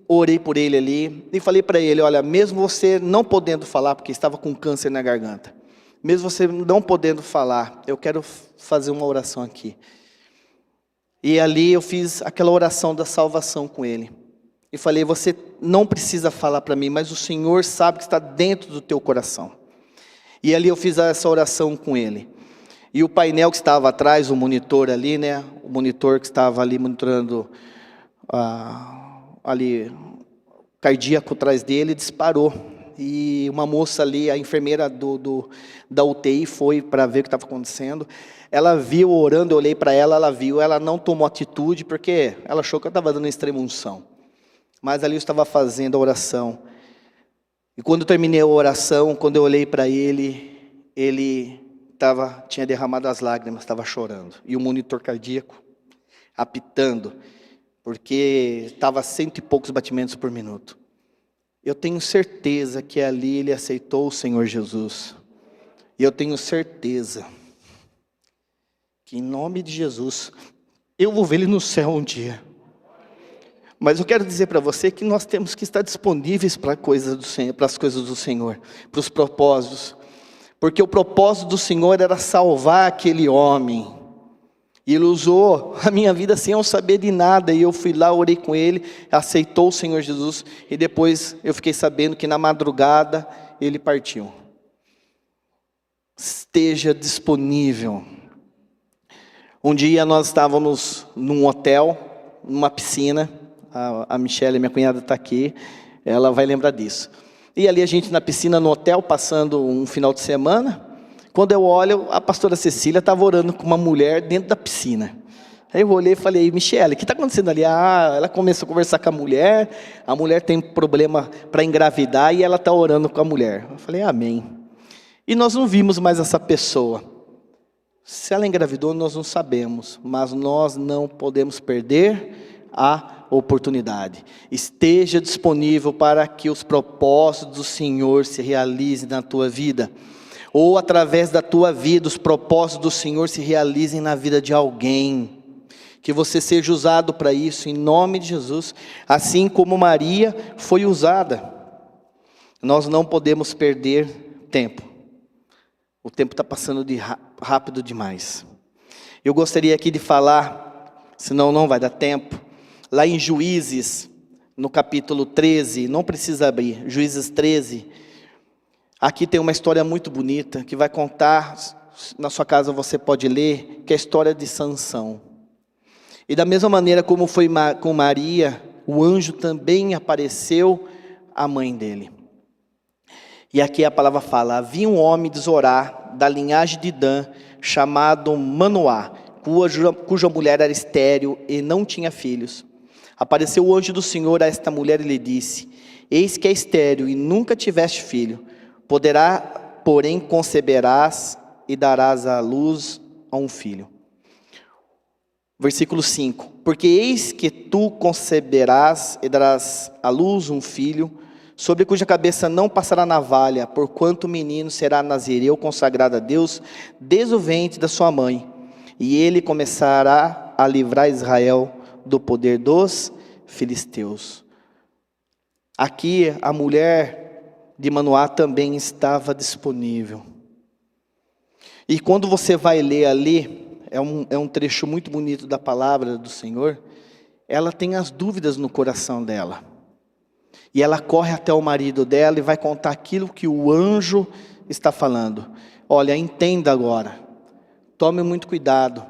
orei por ele ali e falei para ele, olha, mesmo você não podendo falar, porque estava com câncer na garganta, mesmo você não podendo falar, eu quero fazer uma oração aqui. E ali eu fiz aquela oração da salvação com ele. E falei, você não precisa falar para mim, mas o Senhor sabe que está dentro do teu coração. E ali eu fiz essa oração com ele. E o painel que estava atrás, o monitor ali, né? O monitor que estava ali monitorando ali cardíaco atrás dele, disparou. E uma moça ali, a enfermeira da UTI foi para ver o que estava acontecendo. Ela viu orando, eu olhei para ela, ela viu, ela não tomou atitude, porque ela achou que eu estava dando extrema-unção. Mas ali eu estava fazendo a oração. E quando eu terminei a oração, quando eu olhei para ele tinha derramado as lágrimas, estava chorando. E o monitor cardíaco apitando, porque estava 100 e poucos batimentos por minuto. Eu tenho certeza que ali ele aceitou o Senhor Jesus. E eu tenho certeza que em nome de Jesus, eu vou ver ele no céu um dia. Mas eu quero dizer para você que nós temos que estar disponíveis para coisas do Senhor, para as coisas do Senhor, para os propósitos. Porque o propósito do Senhor era salvar aquele homem. E ele usou a minha vida sem eu saber de nada. E eu fui lá, orei com ele, aceitou o Senhor Jesus. E depois eu fiquei sabendo que na madrugada ele partiu. Esteja disponível. Um dia nós estávamos num hotel, numa piscina. A Michelle, minha cunhada, está aqui. Ela vai lembrar disso. E ali a gente na piscina, no hotel, passando um final de semana. Quando eu olho, a pastora Cecília estava orando com uma mulher dentro da piscina. Aí eu olhei e falei, Michele, o que está acontecendo ali? Ela começou a conversar com a mulher tem problema para engravidar e ela está orando com a mulher. Eu falei, amém. E nós não vimos mais essa pessoa. Se ela engravidou, nós não sabemos, mas nós não podemos perder a oportunidade. Esteja disponível para que os propósitos do Senhor se realizem na tua vida. Ou através da tua vida, os propósitos do Senhor se realizem na vida de alguém. Que você seja usado para isso, em nome de Jesus. Assim como Maria foi usada. Nós não podemos perder tempo. O tempo está passando rápido demais. Eu gostaria aqui de falar, senão não vai dar tempo, lá em Juízes, no capítulo 13, não precisa abrir, Juízes 13, aqui tem uma história muito bonita, que vai contar, na sua casa você pode ler, que é a história de Sansão. E da mesma maneira como foi com Maria, o anjo também apareceu à mãe dele. E aqui a palavra fala, havia um homem de Zorá, da linhagem de Dan, chamado Manoá, cuja mulher era estéril e não tinha filhos. Apareceu o anjo do Senhor a esta mulher e lhe disse, eis que é estéril e nunca tiveste filho, porém conceberás e darás à luz a um filho. Versículo 5, porque eis que tu conceberás e darás à luz um filho, sobre cuja cabeça não passará navalha, porquanto o menino será nazireu consagrado a Deus, desde o ventre da sua mãe, e ele começará a livrar Israel do poder dos filisteus. Aqui a mulher de Manoá também estava disponível. E quando você vai ler ali, é um trecho muito bonito da palavra do Senhor, ela tem as dúvidas no coração dela. E ela corre até o marido dela e vai contar aquilo que o anjo está falando. Olha, entenda agora, tome muito cuidado,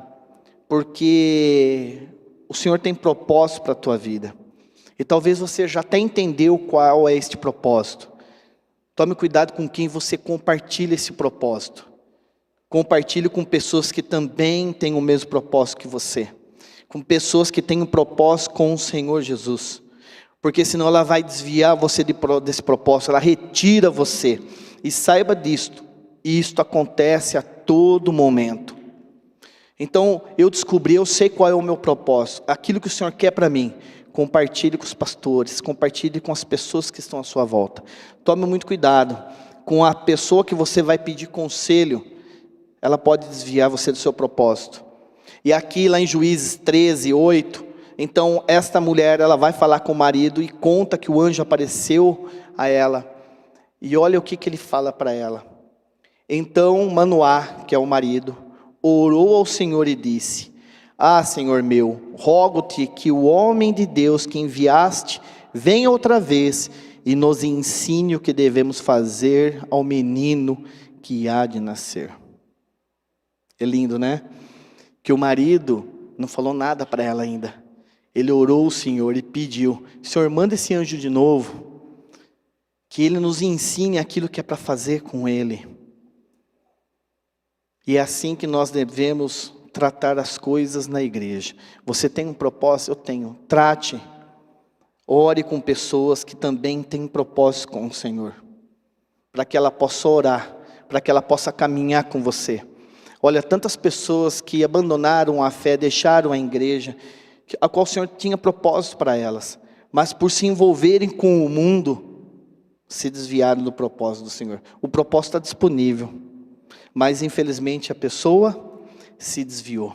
porque o Senhor tem propósito para a tua vida. E talvez você já até entendeu qual é este propósito. Tome cuidado com quem você compartilha esse propósito. Compartilhe com pessoas que também têm o mesmo propósito que você. Com pessoas que têm um propósito com o Senhor Jesus. Porque senão ela vai desviar você desse propósito, ela retira você. E saiba disto, isto acontece a todo momento. Então eu descobri, eu sei qual é o meu propósito, aquilo que o Senhor quer para mim. Compartilhe com os pastores, compartilhe com as pessoas que estão à sua volta. Tome muito cuidado com a pessoa que você vai pedir conselho, ela pode desviar você do seu propósito. E aqui lá em Juízes 13, 8... Então esta mulher, ela vai falar com o marido e conta que o anjo apareceu a ela. E olha o que ele fala para ela. Então Manoá, que é o marido, orou ao Senhor e disse, Senhor meu, rogo-te que o homem de Deus que enviaste venha outra vez e nos ensine o que devemos fazer ao menino que há de nascer. É lindo, né? Que o marido não falou nada para ela ainda. Ele orou ao Senhor e pediu, Senhor, manda esse anjo de novo, que ele nos ensine aquilo que é para fazer com ele. E é assim que nós devemos tratar as coisas na igreja. Você tem um propósito? Eu tenho. Trate, ore com pessoas que também têm propósito com o Senhor, para que ela possa orar, para que ela possa caminhar com você. Olha, tantas pessoas que abandonaram a fé, deixaram a igreja, a qual o Senhor tinha propósito para elas, mas por se envolverem com o mundo, se desviaram do propósito do Senhor. O propósito está disponível, mas infelizmente a pessoa se desviou.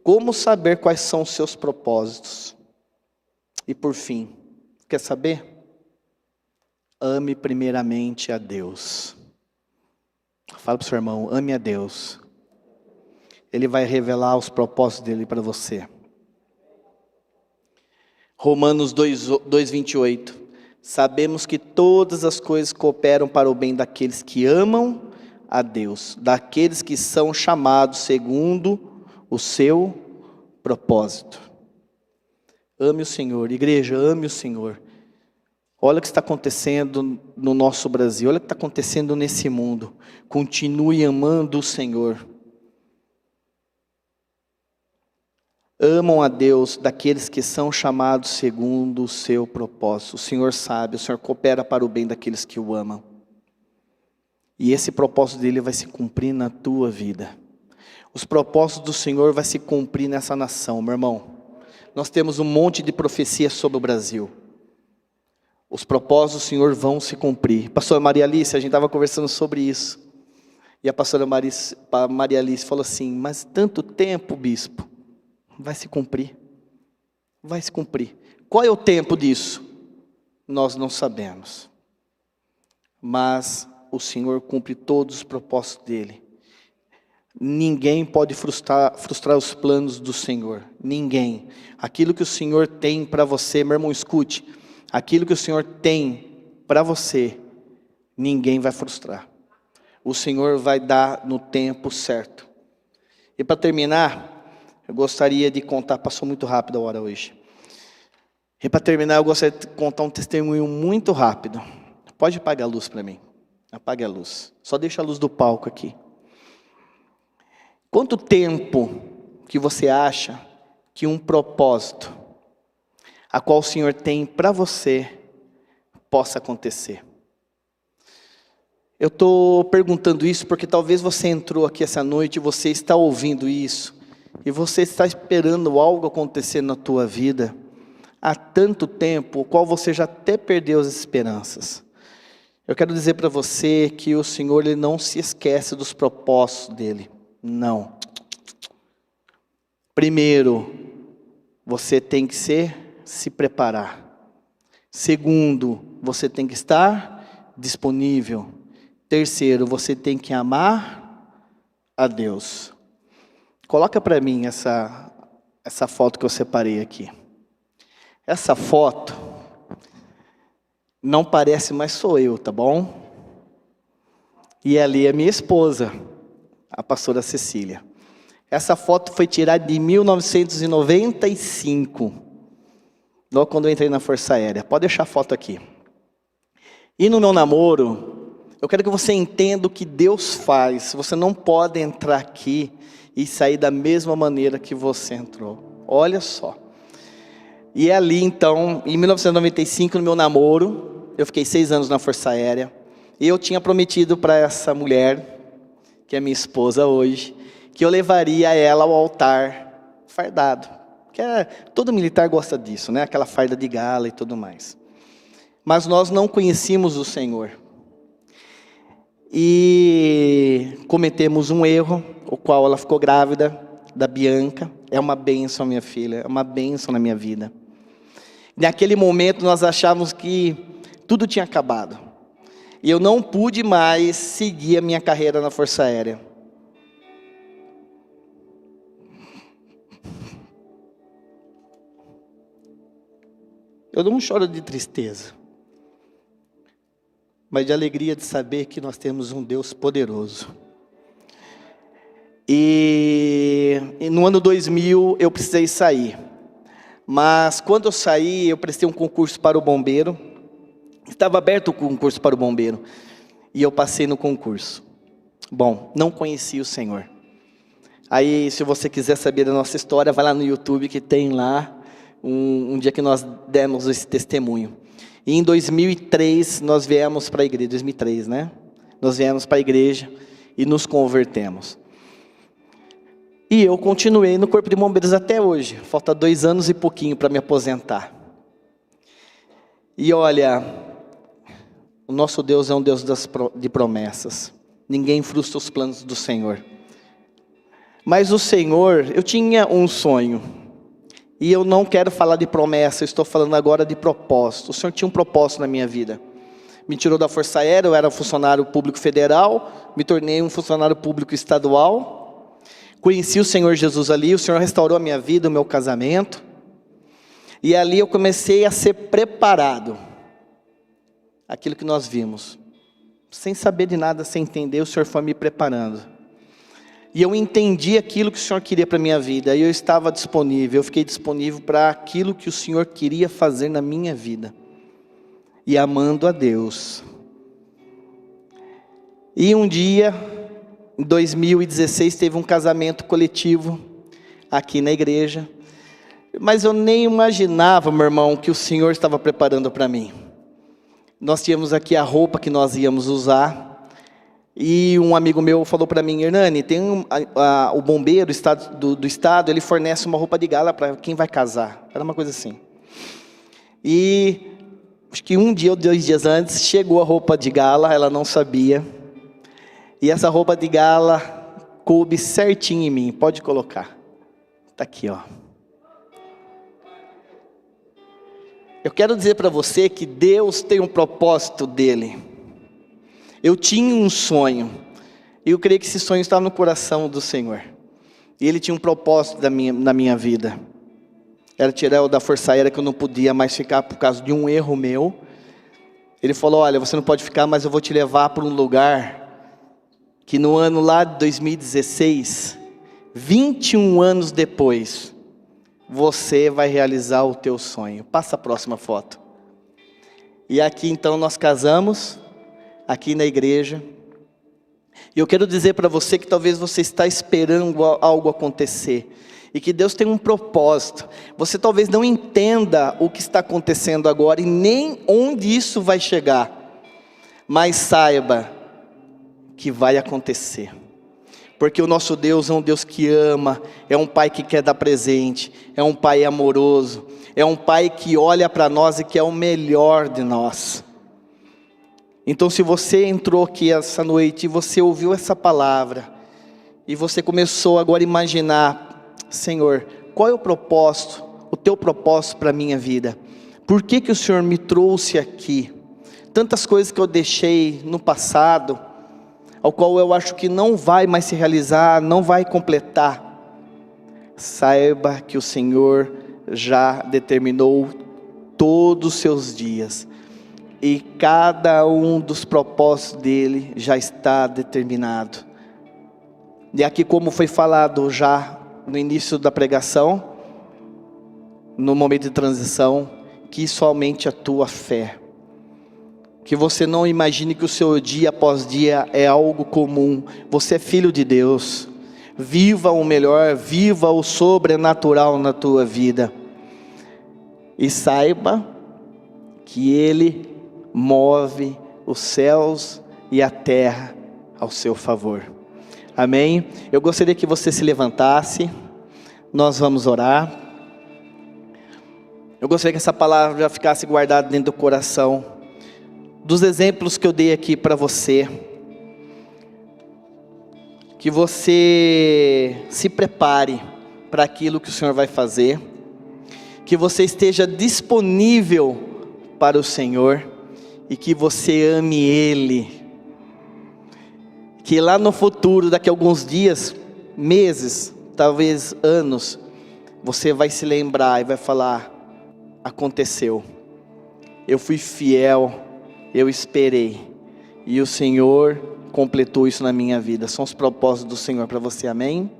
Como saber quais são os seus propósitos? E por fim, quer saber? Ame primeiramente a Deus. Fala para o seu irmão, ame a Deus. Ele vai revelar os propósitos dele para você. Romanos 2:28. Sabemos que todas as coisas cooperam para o bem daqueles que amam a Deus, daqueles que são chamados segundo o seu propósito. Ame o Senhor, igreja, ame o Senhor. Olha o que está acontecendo no nosso Brasil, olha o que está acontecendo nesse mundo. Continue amando o Senhor. Amam a Deus daqueles que são chamados segundo o seu propósito. O Senhor sabe, o Senhor coopera para o bem daqueles que o amam. E esse propósito dele vai se cumprir na tua vida. Os propósitos do Senhor vai se cumprir nessa nação, meu irmão. Nós temos um monte de profecias sobre o Brasil. Os propósitos do Senhor vão se cumprir. Pastora Maria Alice, a gente estava conversando sobre isso. E a pastora Maria Alice falou assim, mas tanto tempo, bispo, vai se cumprir. Vai se cumprir. Qual é o tempo disso? Nós não sabemos. Mas o Senhor cumpre todos os propósitos dele. Ninguém pode frustrar os planos do Senhor. Ninguém. Aquilo que o Senhor tem para você, meu irmão, escute. Aquilo que o Senhor tem para você, ninguém vai frustrar. O Senhor vai dar no tempo certo. E para terminar, eu gostaria de contar, passou muito rápido a hora hoje. E para terminar, eu gostaria de contar um testemunho muito rápido. Pode apagar a luz para mim. Apague a luz. Só deixa a luz do palco aqui. Quanto tempo que você acha que um propósito, a qual o Senhor tem para você, possa acontecer? Eu estou perguntando isso porque talvez você entrou aqui essa noite, você está ouvindo isso, e você está esperando algo acontecer na tua vida, há tanto tempo, o qual você já até perdeu as esperanças. Eu quero dizer para você que o Senhor ele não se esquece dos propósitos dele, não. Primeiro, você tem que se preparar. Segundo, você tem que estar disponível. Terceiro, você tem que amar a Deus. Coloca para mim essa foto que eu separei aqui. Essa foto não parece, mas sou eu, tá bom? E ali é minha esposa, a pastora Cecília. Essa foto foi tirada em 1995, logo quando eu entrei na Força Aérea. Pode deixar a foto aqui. E no meu namoro, eu quero que você entenda o que Deus faz. Você não pode entrar aqui e sair da mesma maneira que você entrou. Olha só. E ali então, em 1995, no meu namoro, eu fiquei 6 anos na Força Aérea. E eu tinha prometido para essa mulher, que é minha esposa hoje, que eu levaria ela ao altar fardado. Todo militar gosta disso, né? Aquela farda de gala e tudo mais. Mas nós não conhecíamos o Senhor. E cometemos um erro, o qual ela ficou grávida da Bianca. É uma bênção, minha filha, é uma bênção na minha vida. Naquele momento nós achávamos que tudo tinha acabado. E eu não pude mais seguir a minha carreira na Força Aérea. Eu não choro de tristeza, mas de alegria de saber que nós temos um Deus poderoso. E no ano 2000 eu precisei sair. Mas quando eu saí, eu prestei um concurso para o bombeiro. Estava aberto o concurso para o bombeiro. E eu passei no concurso. Bom, não conhecia o Senhor. Aí, se você quiser saber da nossa história, vai lá no YouTube que tem lá um dia que nós demos esse testemunho. E em 2003 nós viemos para a igreja, 2003, né? Nós viemos para a igreja e nos convertemos. E eu continuei no Corpo de Bombeiros até hoje. Falta 2 anos e pouquinho para me aposentar. E olha, o nosso Deus é um Deus de promessas. Ninguém frustra os planos do Senhor. Mas o Senhor, eu tinha um sonho. E eu não quero falar de promessa, eu estou falando agora de propósito. O Senhor tinha um propósito na minha vida. Me tirou da Força Aérea, eu era funcionário público federal, me tornei um funcionário público estadual. Conheci o Senhor Jesus ali, o Senhor restaurou a minha vida, o meu casamento. E ali eu comecei a ser preparado. Aquilo que nós vimos. Sem saber de nada, sem entender, o Senhor foi me preparando. E eu entendi aquilo que o Senhor queria para a minha vida. E eu estava disponível, eu fiquei disponível para aquilo que o Senhor queria fazer na minha vida. E amando a Deus. E um dia, em 2016, teve um casamento coletivo aqui na igreja. Mas eu nem imaginava, meu irmão, que o Senhor estava preparando para mim. Nós tínhamos aqui a roupa que nós íamos usar. E um amigo meu falou para mim: Hernani, tem o bombeiro do estado, ele fornece uma roupa de gala para quem vai casar. Era uma coisa assim. E acho que um dia ou 2 dias antes, chegou a roupa de gala, ela não sabia. E essa roupa de gala coube certinho em mim, pode colocar. Está aqui, ó. Eu quero dizer para você que Deus tem um propósito dele. Eu tinha um sonho, e eu creio que esse sonho estava no coração do Senhor. E Ele tinha um propósito na minha vida. Era tirar eu da Força Aérea, que eu não podia mais ficar por causa de um erro meu. Ele falou: olha, você não pode ficar, mas eu vou te levar para um lugar que no ano lá de 2016, 21 anos depois, você vai realizar o teu sonho. Passa a próxima foto. E aqui então nós casamos, aqui na igreja. E eu quero dizer para você que talvez você está esperando algo acontecer. E que Deus tem um propósito. Você talvez não entenda o que está acontecendo agora e nem onde isso vai chegar. Mas saiba que vai acontecer. Porque o nosso Deus é um Deus que ama, é um Pai que quer dar presente, é um Pai amoroso, é um Pai que olha para nós e quer o melhor de nós. Então, se você entrou aqui essa noite e você ouviu essa palavra, e você começou agora a imaginar: Senhor, qual é o propósito, o teu propósito para a minha vida? Por que que o Senhor me trouxe aqui? Tantas coisas que eu deixei no passado, ao qual eu acho que não vai mais se realizar, não vai completar. Saiba que o Senhor já determinou todos os seus dias. E cada um dos propósitos dele já está determinado. E aqui, como foi falado já no início da pregação, no momento de transição, que somente a tua fé. Que você não imagine que o seu dia após dia é algo comum. Você é filho de Deus. Viva o melhor, viva o sobrenatural na tua vida. E saiba que Ele move os céus e a terra ao seu favor. Amém? Eu gostaria que você se levantasse. Nós vamos orar. Eu gostaria que essa palavra já ficasse guardada dentro do coração. Dos exemplos que eu dei aqui para você. Que você se prepare para aquilo que o Senhor vai fazer. Que você esteja disponível para o Senhor. E que você ame Ele. Que lá no futuro, daqui a alguns dias, meses, talvez anos, você vai se lembrar e vai falar: aconteceu. Eu fui fiel, eu esperei. E o Senhor completou isso na minha vida. São os propósitos do Senhor para você, amém?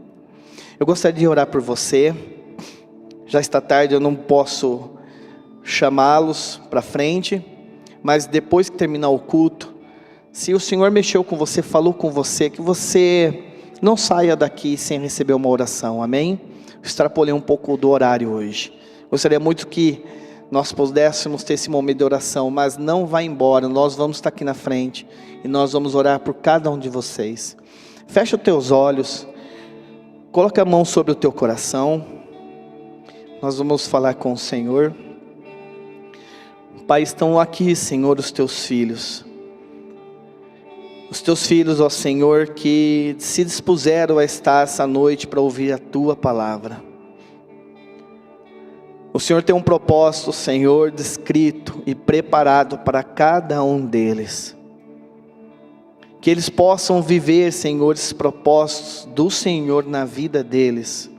Eu gostaria de orar por você. Já está tarde, eu não posso chamá-los para frente. Mas depois que terminar o culto, se o Senhor mexeu com você, falou com você, que você não saia daqui sem receber uma oração, amém? Extrapolei um pouco do horário hoje. Gostaria muito que nós pudéssemos ter esse momento de oração, mas não vá embora, nós vamos estar aqui na frente, e nós vamos orar por cada um de vocês. Fecha os teus olhos, Coloca a mão sobre o teu coração. Nós vamos falar com o Senhor. Pai, estão aqui, Senhor, os teus filhos. Os teus filhos, ó Senhor, que se dispuseram a estar essa noite para ouvir a tua palavra. O Senhor tem um propósito, Senhor, descrito e preparado para cada um deles. Que eles possam viver, Senhor, esses propósitos do Senhor na vida deles.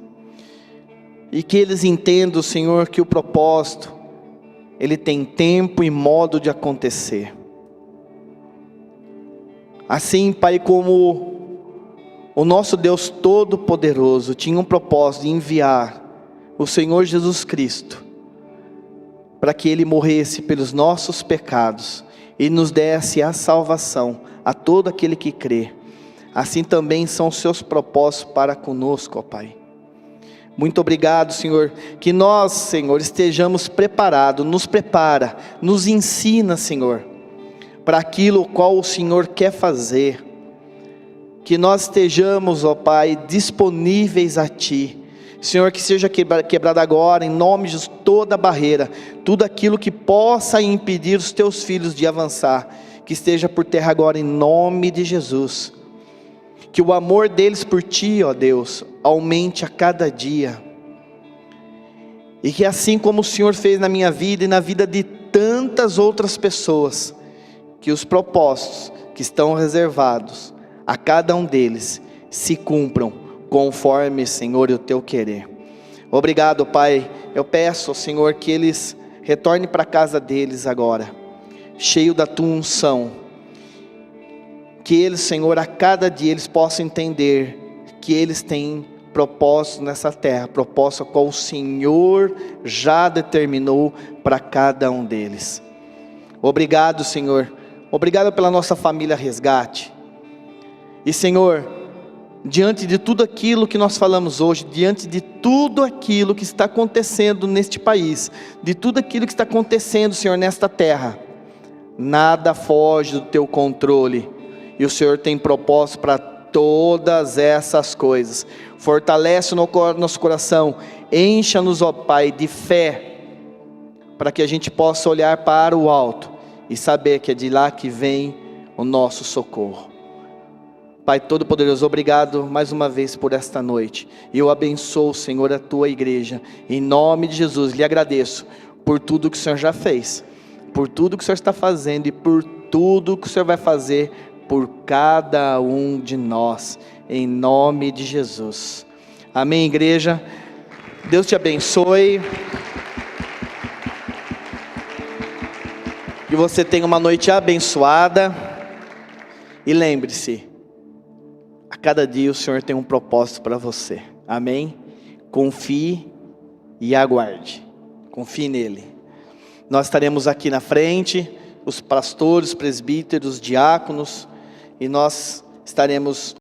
E que eles entendam, Senhor, que o propósito, ele tem tempo e modo de acontecer. Assim, Pai, como o nosso Deus Todo-Poderoso tinha um propósito de enviar o Senhor Jesus Cristo, para que Ele morresse pelos nossos pecados, e nos desse a salvação a todo aquele que crê. Assim também são os seus propósitos para conosco, ó Pai. Muito obrigado, Senhor, que nós, Senhor, estejamos preparados, nos prepara, nos ensina, Senhor, para aquilo qual o Senhor quer fazer. Que nós estejamos, ó Pai, disponíveis a Ti. Senhor, que seja quebrado agora, em nome de Jesus, toda barreira, tudo aquilo que possa impedir os Teus filhos de avançar, que esteja por terra agora, em nome de Jesus. Que o amor deles por Ti, ó Deus, aumente a cada dia. E que assim como o Senhor fez na minha vida e na vida de tantas outras pessoas, que os propósitos que estão reservados a cada um deles se cumpram conforme, Senhor, o Teu querer. Obrigado, Pai. Eu peço, Senhor, que eles retornem para a casa deles agora, cheio da Tua unção. Que eles, Senhor, a cada dia eles possam entender que eles têm propósito nessa terra, propósito qual o Senhor já determinou para cada um deles. Obrigado, Senhor. Obrigado pela nossa família Resgate. E, Senhor, diante de tudo aquilo que nós falamos hoje, diante de tudo aquilo que está acontecendo neste país, de tudo aquilo que está acontecendo, Senhor, nesta terra, nada foge do Teu controle. E o Senhor tem propósito para todas essas coisas. Fortalece o nosso coração, encha-nos, ó Pai, de fé, para que a gente possa olhar para o alto e saber que é de lá que vem o nosso socorro. Pai Todo-Poderoso, obrigado mais uma vez por esta noite. E eu abençoo, Senhor, a Tua igreja. Em nome de Jesus, lhe agradeço por tudo que o Senhor já fez, por tudo que o Senhor está fazendo e por tudo que o Senhor vai fazer por cada um de nós, em nome de Jesus. Amém, igreja? Deus te abençoe. Que você tenha uma noite abençoada. E lembre-se, a cada dia o Senhor tem um propósito para você. Amém? Confie e aguarde. Confie nele. Nós estaremos aqui na frente, os pastores, presbíteros, diáconos, e nós estaremos